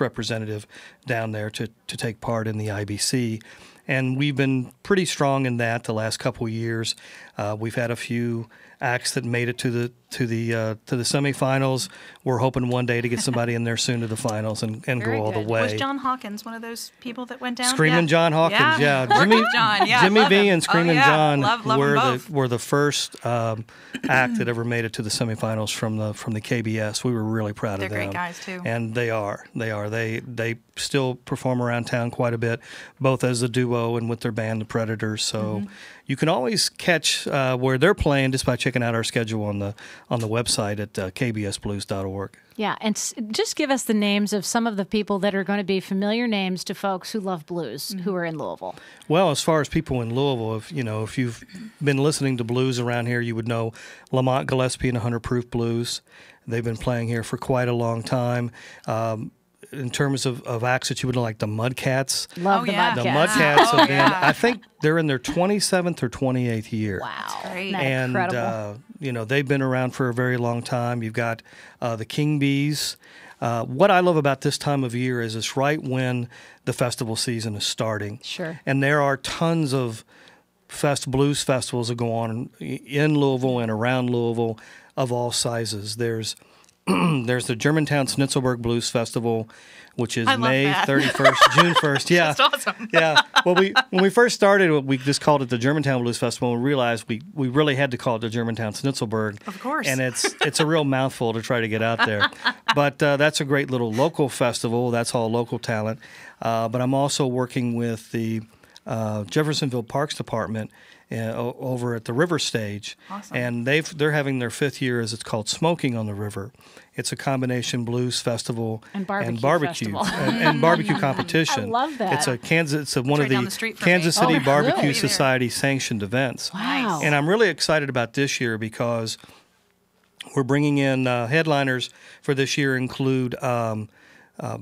representative down there to take part in the IBC. And we've been pretty strong in that the last couple of years. We've had a few acts that made it to the semifinals. We're hoping one day to get somebody in there soon to the finals and go all the way. Was John Hawkins one of those people that went down? Screaming John Hawkins, yeah. Jimmy V and Screaming John were the first act that ever made it to the semifinals from the KBS. We were really proud of them. They're great guys too. And they are. They still perform around town quite a bit, both as a duo and with their band, the Predators. So you can always catch where they're playing just by checking out our schedule on the website at kbsblues.org. Yeah, and just give us the names of some of the people that are going to be familiar names to folks who love blues who are in Louisville. Well, as far as people in Louisville, if you've been listening to blues around here, you would know Lamont Gillespie and 100 Proof Blues. They've been playing here for quite a long time. In terms of acts that you would know, like the Mudcats. Love the Mudcats. The Mudcats have been, I think they're in their 27th or 28th year. Wow. Great. And, incredible. They've been around for a very long time. You've got the King Bees. What I love about this time of year is it's right when the festival season is starting. Sure. And there are tons of blues festivals that go on in Louisville and around Louisville of all sizes. There's the Germantown Snitzelberg Blues Festival, which is May 31st, June 1st. Yeah. That's awesome. Yeah. Well, when we first started, we just called it the Germantown Blues Festival, and we realized we really had to call it the Germantown Snitzelberg. Of course. And it's a real mouthful to try to get out there. But that's a great little local festival. That's all local talent. But I'm also working with the Jeffersonville Parks Department over at the River Stage. Awesome. And they're having their 5th year, as it's called, Smoking on the River. It's a combination blues festival and barbecue festival. and barbecue competition. I love that. It's one of the Kansas City Barbecue Society sanctioned events. Wow. And I'm really excited about this year because we're bringing in headliners for this year include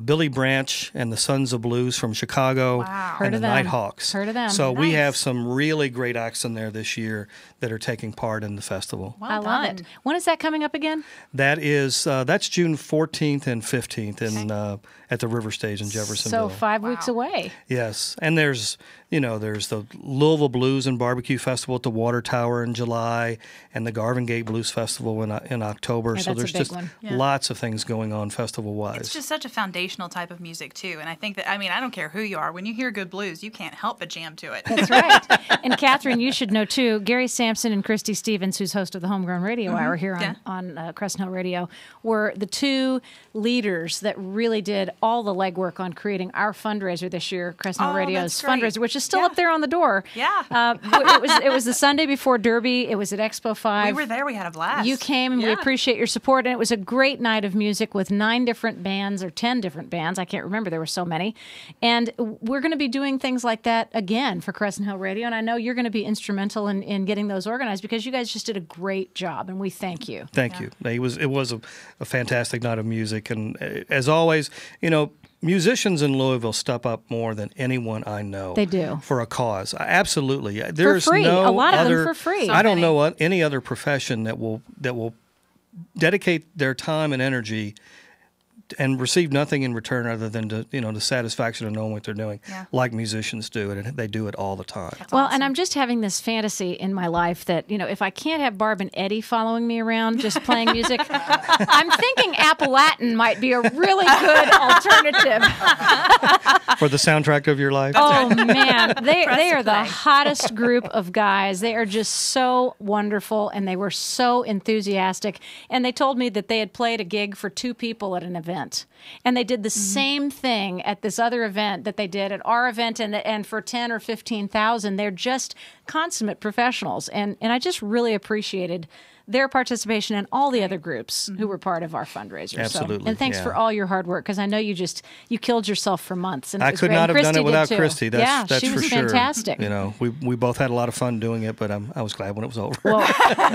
Billy Branch and the Sons of Blues from Chicago and the Nighthawks. Heard of them. So we have some really great acts in there this year that are taking part in the festival. I love it. When is that coming up again? That is that's June 14th and 15th at the River Stage in Jeffersonville. So 5 weeks away. Yes, and there's the Louisville Blues and Barbecue Festival at the Water Tower in July, and the Garvin Gate Blues Festival in October. Yeah, so there's just lots of things going on festival-wise. It's just such a foundational type of music too, and I think that I don't care who you are. When you hear good blues, you can't help but jam to it. That's right. And Catherine, you should know too. Gary Sampson and Christy Stevens, who's host of the Homegrown Radio Hour here on Crescent Hill Radio, were the two leaders that really did all the legwork on creating our fundraiser this year, Crescent Hill Radio's fundraiser, which is still up there on the door. Yeah. It was the Sunday before Derby. It was at Expo 5. We were there. We had a blast. You came, and we appreciate your support. And it was a great night of music with 9 different bands or 10 different bands. I can't remember. There were so many. And we're going to be doing things like that again for Crescent Hill Radio. And I know you're going to be instrumental in getting those organized because you guys just did a great job, and we thank you. Thank you. It was a fantastic night of music. And as always, musicians in Louisville step up more than anyone I know. They do. For a cause. Absolutely. There's for free. No a lot other, of them for free. I don't know any other profession that will dedicate their time and energy and receive nothing in return other than the satisfaction of knowing what they're doing, like musicians do, and they do it all the time. That's well, awesome. And I'm just having this fantasy in my life that, if I can't have Barb and Eddie following me around just playing music, I'm thinking Appalachian might be a really good alternative. For the soundtrack of your life? Oh, man. They are the hottest group of guys. They are just so wonderful, and they were so enthusiastic. And they told me that they had played a gig for 2 people at an event. And they did the same thing at this other event that they did at our event, and for 10 or 15,000. They're just consummate professionals, and I just really appreciated their participation and all the other groups who were part of our fundraiser. Absolutely. So, and thanks for all your hard work, because I know you killed yourself for months. And I could not have done it without Christy. That's she was for sure. Fantastic. We both had a lot of fun doing it, but I was glad when it was over. Well,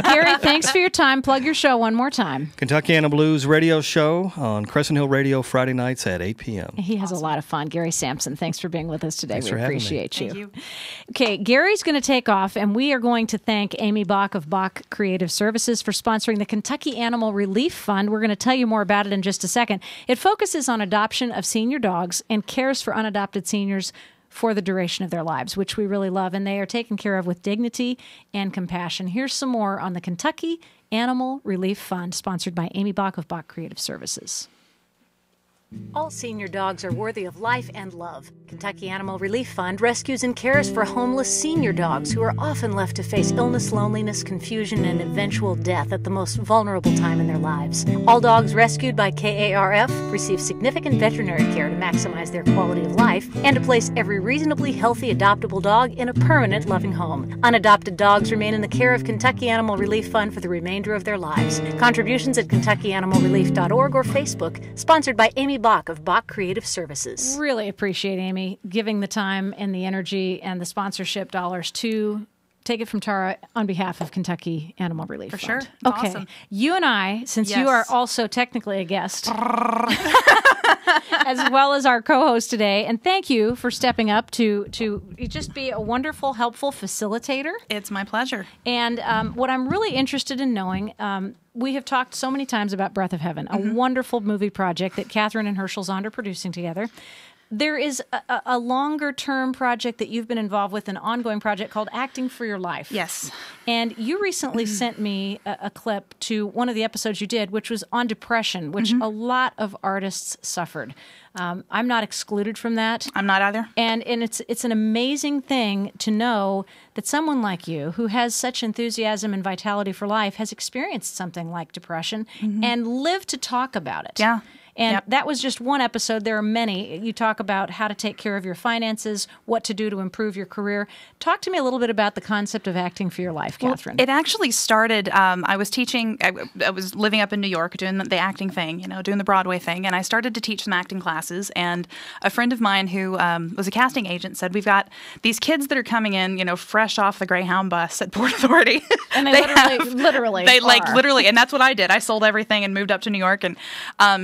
Gary, thanks for your time. Plug your show one more time. Kentuckiana Blues Radio Show on Crescent Hill Radio Friday nights at 8 p.m. He has a lot of fun. Gary Sampson, thanks for being with us today. Thanks we for having appreciate me. Thank you. Okay, Gary's going to take off, and we are going to thank Amy Bach of Bach Creative Services Services for sponsoring the Kentucky Animal Relief Fund. We're going to tell you more about it in just a second. It focuses on adoption of senior dogs and cares for unadopted seniors for the duration of their lives, which we really love, and they are taken care of with dignity and compassion. Here's some more on the Kentucky Animal Relief Fund, sponsored by Amy Bach of Bach Creative Services. All senior dogs are worthy of life and love. Kentucky Animal Relief Fund rescues and cares for homeless senior dogs who are often left to face illness, loneliness, confusion, and eventual death at the most vulnerable time in their lives. All dogs rescued by KARF receive significant veterinary care to maximize their quality of life and to place every reasonably healthy adoptable dog in a permanent loving home. Unadopted dogs remain in the care of Kentucky Animal Relief Fund for the remainder of their lives. Contributions at KentuckyAnimalRelief.org or Facebook, sponsored by Amy Bach of Bach Creative Services. Really appreciate Amy giving the time and the energy and the sponsorship dollars to take it from Tara on behalf of Kentucky Animal Relief Fund. For sure. Okay. Awesome. You and I, since Yes. you are also technically a guest, as well as our co-host today, and thank you for stepping up to just be a wonderful, helpful facilitator. It's my pleasure. And what I'm really interested in knowing, we have talked so many times about Breath of Heaven, a wonderful movie project that Catherine and Herschel Zond are producing together. There is a longer-term project that you've been involved with, an ongoing project called Acting for Your Life. Yes. And you recently sent me a clip to one of the episodes you did, which was on depression, which a lot of artists suffered. I'm not excluded from that. I'm not either. And it's an amazing thing to know that someone like you, who has such enthusiasm and vitality for life, has experienced something like depression and lived to talk about it. Yeah. And that was just one episode. There are many. You talk about how to take care of your finances, what to do to improve your career. Talk to me a little bit about the concept of acting for your life, Catherine. It actually started, I was teaching, I was living up in New York doing the acting thing, doing the Broadway thing, and I started to teach some acting classes, and a friend of mine who was a casting agent said, we've got these kids that are coming in, fresh off the Greyhound bus at Port Authority. And they literally literally, and that's what I did. I sold everything and moved up to New York, and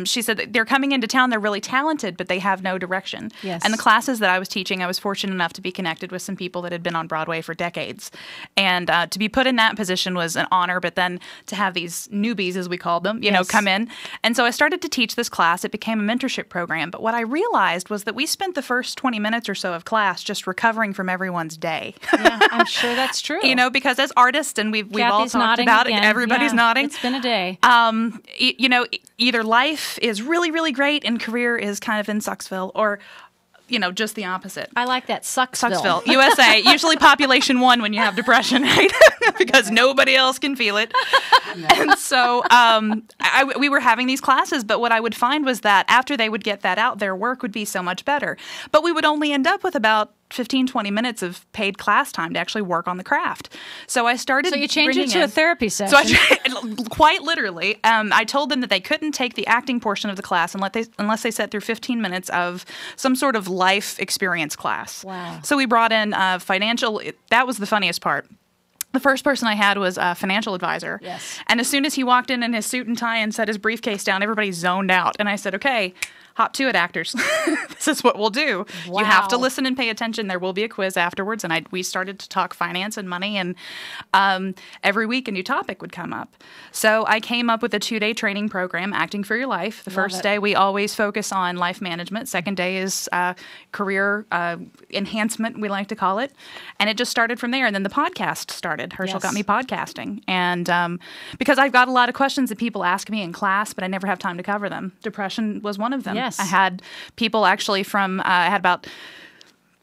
she said, they're coming into town, they're really talented, but they have no direction. Yes. And the classes that I was teaching, I was fortunate enough to be connected with some people that had been on Broadway for decades. And to be put in that position was an honor, but then to have these newbies, as we called them, come in. And so I started to teach this class. It became a mentorship program. But what I realized was that we spent the first 20 minutes or so of class just recovering from everyone's day. Yeah, I'm sure that's true. Because as artists, and we've all Kathy's talked about again. it, everybody's nodding. It's been a day. Either life is really, really great and career is kind of in Sucksville, or just the opposite. I like that. Sucksville. USA. Usually population 1 when you have depression, right? Because nobody else can feel it. And so we were having these classes, but what I would find was that after they would get that out, their work would be so much better. But we would only end up with about 15, 20 minutes of paid class time to actually work on the craft. So I started. So you changed it to a therapy session. So quite literally, I told them that they couldn't take the acting portion of the class unless they sat through 15 minutes of some sort of life experience class. Wow. So we brought in financial. That was the funniest part. The first person I had was a financial advisor. Yes. And as soon as he walked in his suit and tie and set his briefcase down, everybody zoned out. And I said, okay, hop to it, actors. This is what we'll do. Wow. You have to listen and pay attention. There will be a quiz afterwards. And we started to talk finance and money. And every week a new topic would come up. So I came up with a 2-day training program, Acting for Your Life. The first day we always focus on life management. Second day is career enhancement, we like to call it. And it just started from there. And then the podcast started. Herschel got me podcasting. And because I've got a lot of questions that people ask me in class, but I never have time to cover them. Depression was one of them. Yes. I had people actually from, I had about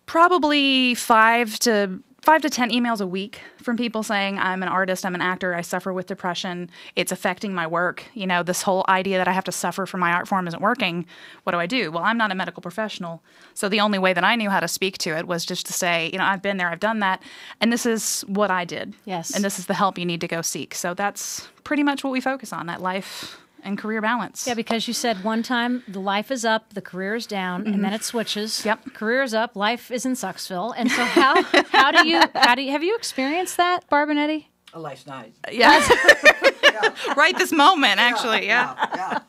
probably 5 to 10 emails a week from people saying, I'm an artist, I'm an actor, I suffer with depression, it's affecting my work. This whole idea that I have to suffer for my art form isn't working. What do I do? Well, I'm not a medical professional. So the only way that I knew how to speak to it was just to say, I've been there, I've done that, and this is what I did. Yes. And this is the help you need to go seek. So that's pretty much what we focus on, that life and career balance. Yeah, because you said one time the life is up, the career is down, and then it switches. Yep. Career is up, life is in Sucksville. And so how do you have you experienced that, Barb and Eddie? Last night. Yeah. right this moment, actually. Yeah.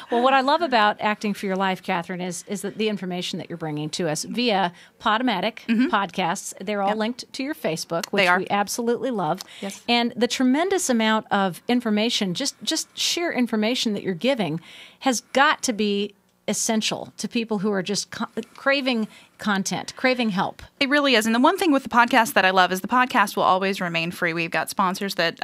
Well, what I love about Acting for Your Life, Catherine, is that the information that you're bringing to us via Podomatic podcasts. They're all linked to your Facebook, which we absolutely love. Yes. And the tremendous amount of information, just sheer information that you're giving, has got to be essential to people who are just craving content, craving help. It really is. And the one thing with the podcast that I love is the podcast will always remain free. We've got sponsors that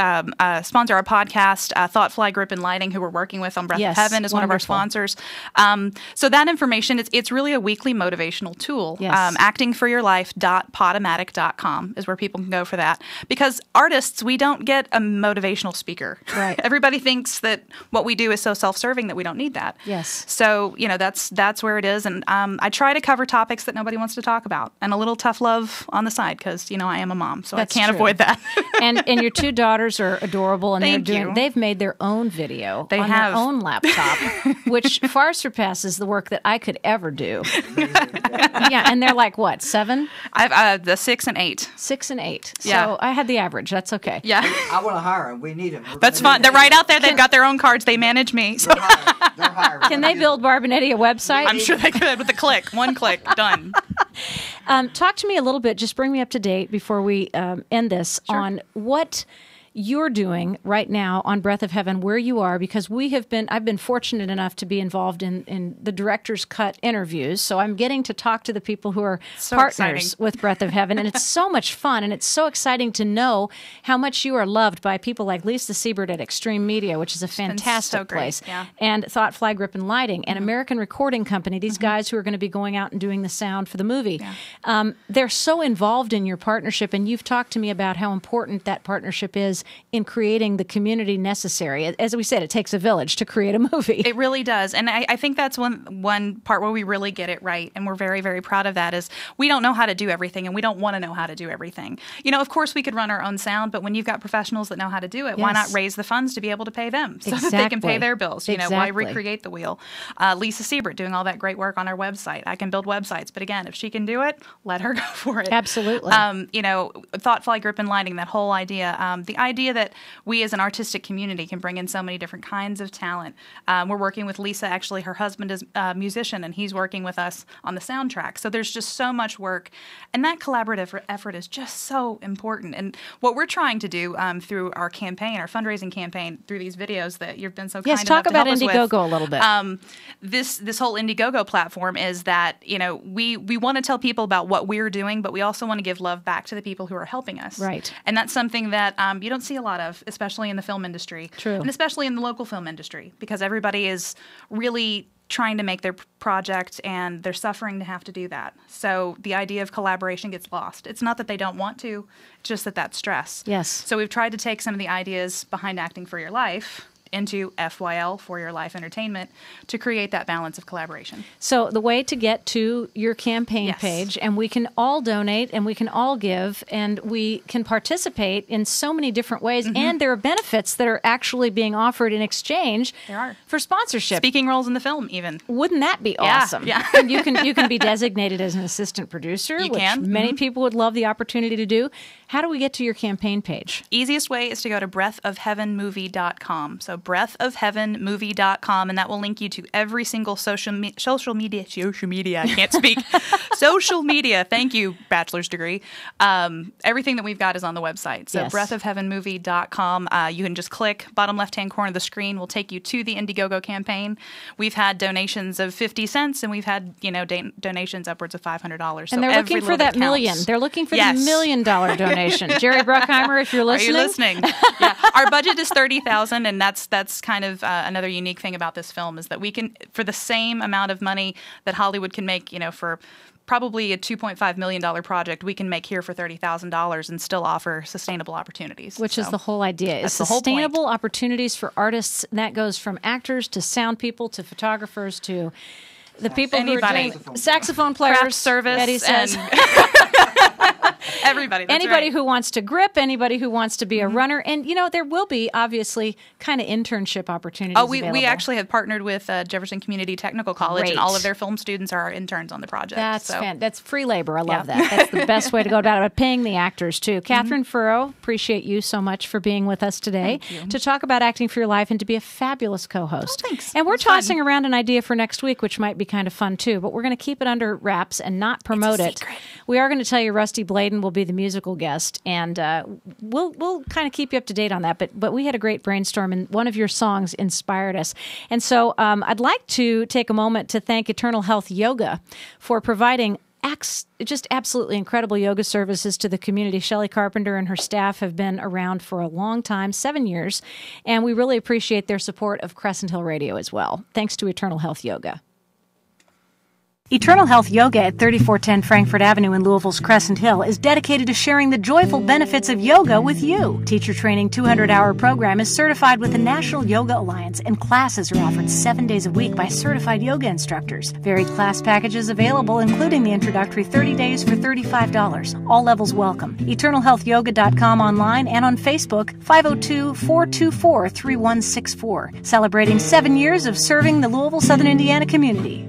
sponsor our podcast. Thoughtfly Grip and Lighting, who we're working with on Breath of Heaven, is one of our sponsors. So that information, it's really a weekly motivational tool. Yes. Actingforyourlife.podomatic.com is where people can go for that. Because artists, we don't get a motivational speaker. Right. Everybody thinks that what we do is so self-serving that we don't need that. Yes. So, that's where it is. And I try to cover topics that nobody wants to talk about, and a little tough love on the side because I am a mom, so That's I can't true. avoid that. and your two daughters are adorable, and Thank they've made their own video They on have. their own laptop, which far surpasses the work that I could ever do. Yeah, and they're like what, 7? I've the 6 and 8. 6 and 8. Yeah. So I had the average. That's okay. Yeah, I want to hire them. We need them. that's fine. They're right out there. They've got their own cards. They manage me. So They're hired. Can they build Barbonetti a website? I'm sure they could with a click. One click, done. Talk to me a little bit, just bring me up to date before we end this, on what you're doing right now on Breath of Heaven, where you are, because I've been fortunate enough to be involved in the director's cut interviews, so I'm getting to talk to the people who are partners with Breath of Heaven, and it's so much fun, and it's so exciting to know how much you are loved by people like Lisa Siebert at Extreme Media, which is a fantastic so great, place, yeah. and Thoughtfly Grip and Lighting, and American Recording Company, these guys who are going to be going out and doing the sound for the movie. Yeah. They're so involved in your partnership, and you've talked to me about how important that partnership is in creating the community necessary. As we said, it takes a village to create a movie. It really does. And I think that's one part where we really get it right. And we're very, very proud of that is we don't know how to do everything and we don't want to know how to do everything. Of course we could run our own sound, but when you've got professionals that know how to do it, why not raise the funds to be able to pay them so that they can pay their bills? Why recreate the wheel? Lisa Siebert doing all that great work on our website. I can build websites, but again, if she can do it, let her go for it. Absolutely. Thoughtfly Grip and Lighting, that whole idea, the idea that we as an artistic community can bring in so many different kinds of talent. We're working with Lisa. Actually, her husband is a musician, and he's working with us on the soundtrack. So there's just so much work, and that collaborative effort is just so important. And what we're trying to do through our campaign, our fundraising campaign, through these videos that you've been so kind enough to help us with. Yes, talk about Indiegogo a little bit. This whole Indiegogo platform is that we want to tell people about what we're doing, but we also want to give love back to the people who are helping us. Right. And that's something that you don't see a lot of, especially in the film industry. True. And especially in the local film industry, because everybody is really trying to make their project and they're suffering to have to do that. So the idea of collaboration gets lost. It's not that they don't want to, it's just that stress. Yes. So we've tried to take some of the ideas behind Acting for Your Life into FYL, For Your Life Entertainment, to create that balance of collaboration. So the way to get to your campaign page, and we can all donate and we can all give and we can participate in so many different ways, and there are benefits that are actually being offered in exchange for sponsorship. Speaking roles in the film, even. Wouldn't that be awesome? Yeah. And you can be designated as an assistant producer, which many people would love the opportunity to do. How do we get to your campaign page? Easiest way is to go to breathofheavenmovie.com. So breathofheavenmovie.com, and that will link you to every single social media, I can't speak, social media, thank you, bachelor's degree. Everything that we've got is on the website. So breathofheavenmovie.com, you can just click, bottom left-hand corner of the screen will take you to the Indiegogo campaign. We've had donations of 50 cents, and we've had, donations upwards of $500. And they're looking for that million. They're looking for the $1 million donation. Jerry Bruckheimer, if you're listening. Are you listening? Yeah. Our budget is $30,000, and that's kind of another unique thing about this film is that we can, for the same amount of money that Hollywood can make, for probably a $2.5 million project, we can make here for $30,000 and still offer sustainable opportunities. Which is the whole idea. Is sustainable opportunities for artists. And that goes from actors to sound people to photographers to the people who are doing saxophone players. Craft service. Eddie says. Everybody. That's Anybody right. who wants to grip, anybody who wants to be a runner. And, there will be, obviously, kind of internship opportunities we available. actually have partnered with Jefferson Community Technical College, Great. and all of their film students are our interns on the project. That's free labor. I love that. That's the best way to go about it. But paying the actors, too. Catherine Furrow, appreciate you so much for being with us today to talk about Acting for Your Life and to be a fabulous co-host. Oh, thanks. And we're It's fun. tossing around an idea for next week, which might be kind of fun, too. But we're going to keep it under wraps and not promote it. secret. We are going to tell you Rusty Bladen will be the musical guest, and we'll kind of keep you up to date on that. But we had a great brainstorm, and one of your songs inspired us. And so I'd like to take a moment to thank Eternal Health Yoga for providing just absolutely incredible yoga services to the community. Shelley Carpenter and her staff have been around for a long time, 7 years, and we really appreciate their support of Crescent Hill Radio as well. Thanks to Eternal Health Yoga. Eternal Health Yoga at 3410 Frankfurt Avenue in Louisville's Crescent Hill is dedicated to sharing the joyful benefits of yoga with you. Teacher Training 200-hour program is certified with the National Yoga Alliance, and classes are offered 7 days a week by certified yoga instructors. Varied class packages available, including the introductory 30 days for $35. All levels welcome. EternalHealthYoga.com online and on Facebook, 502-424-3164. Celebrating 7 years of serving the Louisville, Southern Indiana community.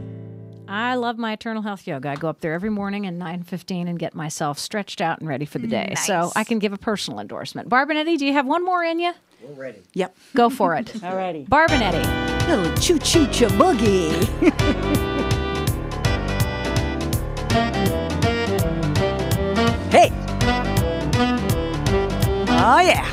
I love my Eternal Health Yoga. I go up there every morning at 9:15 and get myself stretched out and ready for the day. Nice. So I can give a personal endorsement. Barbonetti, do you have one more in you? We're ready. Yep. Go for it. All righty. Barbonetti. Little choo-choo-cha boogie. Hey. Oh, yeah.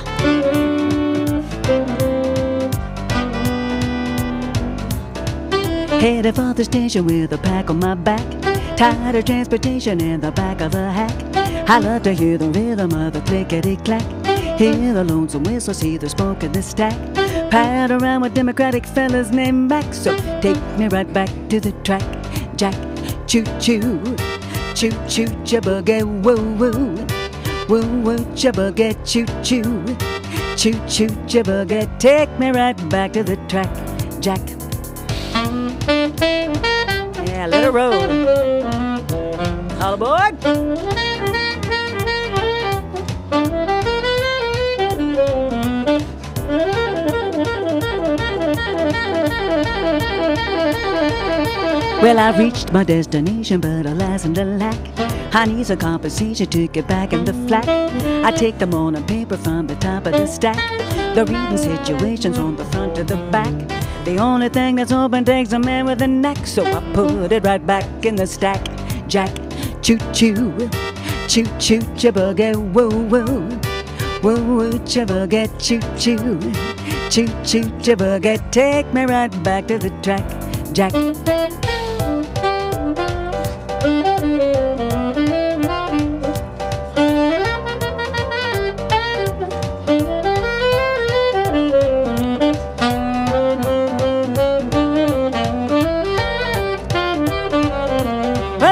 Headed for the station with a pack on my back. Tired of transportation in the back of a hack. I love to hear the rhythm of the clickety-clack. Hear the lonesome whistle, see the smoke in the stack. Pad around with Democratic fellas named Max. So take me right back to the track. Jack, choo-choo, choo-choo, cha-boogie, woo-woo. Woo-woo, cha-boogie, choo-choo, choo-choo, cha-boogie. Take me right back to the track. Jack. Yeah, let it roll. All aboard. Well, I reached my destination, but alas and alack, I need some compensation to get back in the flat. I take the morning paper from the top of the stack. The reading situation's on the front to the back. The only thing that's open takes a man with a knack. So I put it right back in the stack. Jack, choo-choo, choo-choo, cha-boogie, woo-woo. Woo-woo, cha-boogie, choo-choo, choo-choo, cha-boogie. Take me right back to the track. Jack.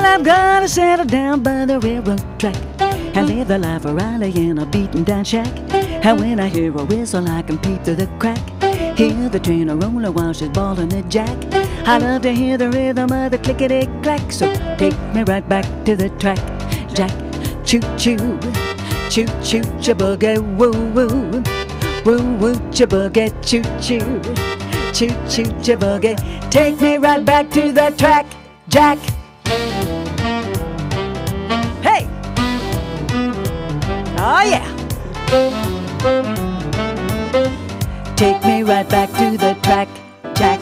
I'm gonna settle down by the railroad track and live the life of Riley in a beaten down shack. And when I hear a whistle, I can peep through the crack. Hear the train a rolling while she's ballin' the jack. I love to hear the rhythm of the clickety-clack. So take me right back to the track. Jack, choo-choo, choo-choo, cha-boogie, woo-woo. Woo-woo, cha-boogie, choo-choo, choo-choo, cha-boogie. Take me right back to the track. Jack. Hey! Oh yeah! Take me right back to the track, Jack.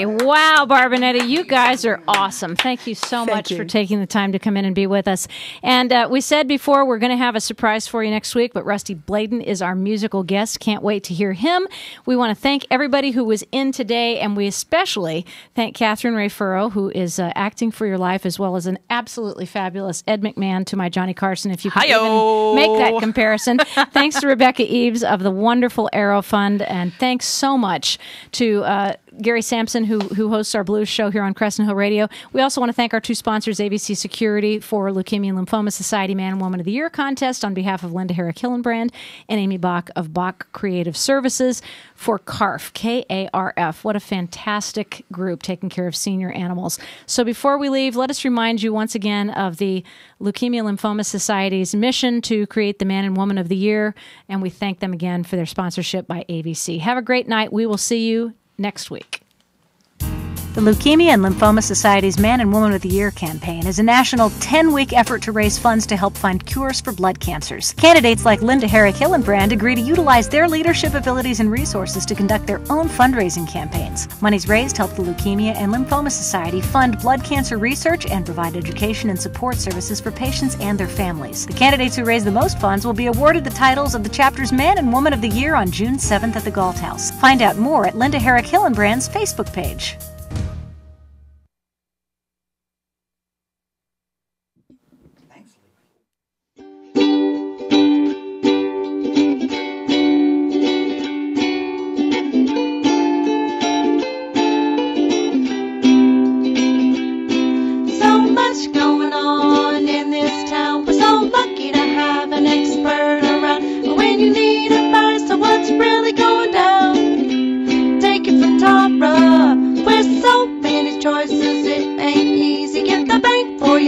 Wow, Barbonetti, you guys are awesome. Thank you so much you. for taking the time to come in and be with us. And we said before we're going to have a surprise for you next week, but Rusty Bladen is our musical guest. Can't wait to hear him. We want to thank everybody who was in today, and we especially thank Catherine Ray Furrow, who is acting for your life, as well as an absolutely fabulous Ed McMahon to my Johnny Carson, if you can even make that comparison. Thanks to Rebecca Eves of the wonderful Arrow Fund, and thanks so much to Gary Sampson, who hosts our blues show here on Crescent Hill Radio. We also want to thank our two sponsors, ABC Security for Leukemia and Lymphoma Society Man and Woman of the Year contest on behalf of Linda Herrick Hillenbrand, and Amy Bach of Bach Creative Services for CARF, K-A-R-F. What a fantastic group taking care of senior animals. So before we leave, let us remind you once again of the Leukemia Lymphoma Society's mission to create the Man and Woman of the Year, and we thank them again for their sponsorship by ABC. Have a great night. We will see you next week. The Leukemia and Lymphoma Society's Man and Woman of the Year campaign is a national 10-week effort to raise funds to help find cures for blood cancers. Candidates like Linda Herrick Hillenbrand agree to utilize their leadership abilities and resources to conduct their own fundraising campaigns. Monies raised help the Leukemia and Lymphoma Society fund blood cancer research and provide education and support services for patients and their families. The candidates who raise the most funds will be awarded the titles of the chapter's Man and Woman of the Year on June 7th at the Galt House. Find out more at Linda Herrick Hillenbrand's Facebook page.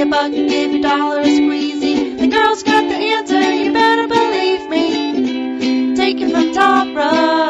Buck, give your dollar a squeezy. The girl's got the answer, you better believe me. Take it from Top Row.